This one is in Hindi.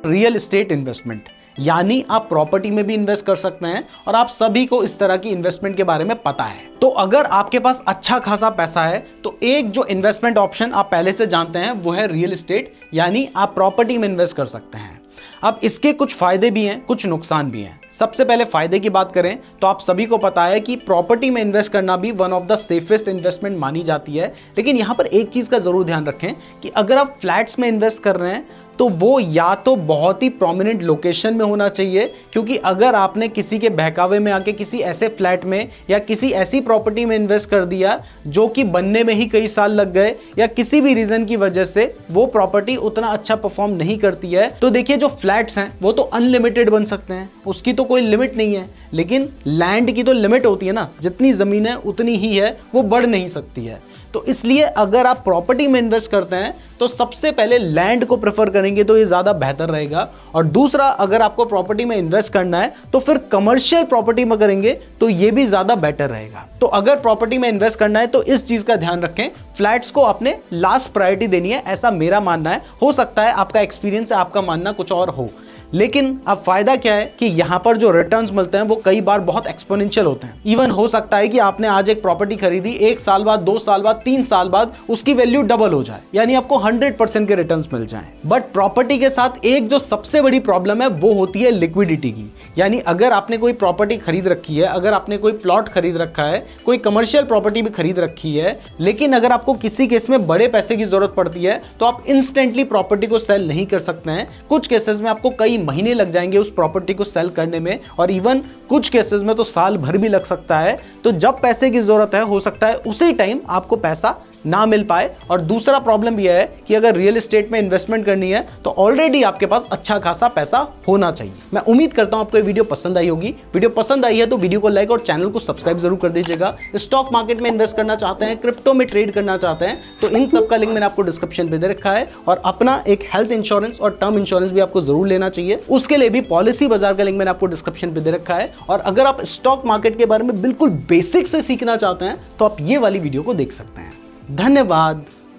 रियल एस्टेट इन्वेस्टमेंट, यानी आप प्रॉपर्टी में भी इन्वेस्ट कर सकते हैं और आप सभी को इस तरह की इन्वेस्टमेंट के बारे में पता है। तो अगर आपके पास अच्छा खासा पैसा है तो एक जो इन्वेस्टमेंट ऑप्शन आप पहले से जानते हैं वो है रियल एस्टेट, यानी आप प्रॉपर्टी में इन्वेस्ट कर सकते हैं। अब इसके कुछ फायदे भी हैं, कुछ नुकसान भी हैं। सबसे पहले फायदे की बात करें तो आप सभी को पता है कि प्रॉपर्टी में इन्वेस्ट करना भी one of the safest investment मानी जाती है। लेकिन यहां पर एक चीज का जरूर ध्यान रखें कि अगर आप फ्लैट्स में इन्वेस्ट कर रहे हैं तो वो या तो बहुत ही प्रोमिनेंट लोकेशन में होना चाहिए, क्योंकि अगर आपने किसी के बहकावे में आके किसी ऐसे फ्लैट में या किसी ऐसी प्रॉपर्टी में इन्वेस्ट कर दिया जो कि बनने में ही कई साल लग गए या किसी भी रीजन की वजह से वो प्रॉपर्टी उतना अच्छा परफॉर्म नहीं करती है, तो देखिए जो फ्लैट्स हैं वो तो अनलिमिटेड बन सकते हैं, उसकी तो कोई लिमिट नहीं है। लेकिन लैंड की तो लिमिट होती है ना, जितनी जमीन है उतनी ही है, वो बढ़ नहीं सकती है। तो इसलिए अगर आप प्रॉपर्टी में इन्वेस्ट करते हैं तो सबसे पहले लैंड को प्रेफर करेंगे तो ये ज़्यादा बेहतर रहेगा। और दूसरा, अगर आपको प्रॉपर्टी में इन्वेस्ट करना है तो फिर कमर्शियल प्रॉपर्टी में करेंगे तो ये भी ज़्यादा बेटर रहेगा। तो अगर प्रॉपर्टी में इन्वेस्ट करना है तो इस चीज़ का ध्यान रखें, फ्लैट्स को आपने लास्ट प्रायोरिटी देनी है, ऐसा मेरा मानना है। हो सकता है आपका एक्सपीरियंस है, आपका मानना कुछ और हो। लेकिन अब फायदा क्या है कि यहां पर जो रिटर्न्स मिलते हैं वो कई बार बहुत एक्सपोनेंशियल होते हैं। इवन हो सकता है कि आपने आज एक प्रॉपर्टी खरीदी, 1 साल बाद, 2 साल बाद, 3 साल बाद उसकी वैल्यू डबल हो जाए, यानी आपको 100% के रिटर्न्स मिल जाएं। बट प्रॉपर्टी के साथ एक जो सबसे बड़ी प्रॉब्लम है वो होती है लिक्विडिटी की। यानी अगर आपने कोई प्रॉपर्टी खरीद रखी है, अगर आपने कोई प्लॉट खरीद रखा है, कोई कमर्शियल प्रॉपर्टी भी खरीद रखी है, लेकिन अगर आपको किसी केस में बड़े पैसे की जरूरत पड़ती है तो आप इंस्टेंटली प्रॉपर्टी को सेल नहीं कर सकते हैं। कुछ केसेस में आपको कई महीने लग जाएंगे उस प्रॉपर्टी को सेल करने में, और इवन कुछ केसेस में तो साल भर भी लग सकता है। तो जब पैसे की जरूरत है, हो सकता है उसी टाइम आपको पैसा ना मिल पाए। और दूसरा प्रॉब्लम यह है कि अगर रियल एस्टेट में इन्वेस्टमेंट करनी है तो ऑलरेडी आपके पास अच्छा खासा पैसा होना चाहिए। मैं उम्मीद करता हूं आपको ये वीडियो पसंद आई होगी। वीडियो पसंद आई है तो वीडियो को लाइक और चैनल को सब्सक्राइब जरूर कर दीजिएगा। स्टॉक मार्केट में इन्वेस्ट करना चाहते हैं, क्रिप्टो में ट्रेड करना चाहते हैं तो इन सब का लिंक मैंने आपको डिस्क्रिप्शन पे दे रखा है। और अपना एक हेल्थ इंश्योरेंस और टर्म इंश्योरेंस भी आपको जरूर लेना चाहिए, उसके लिए भी पॉलिसी बाजार का लिंक मैंने आपको डिस्क्रिप्शन पे दे रखा है। और अगर आप स्टॉक मार्केट के बारे में बिल्कुल बेसिक से सीखना चाहते हैं तो आप ये वाली वीडियो को देख सकते हैं। धन्यवाद।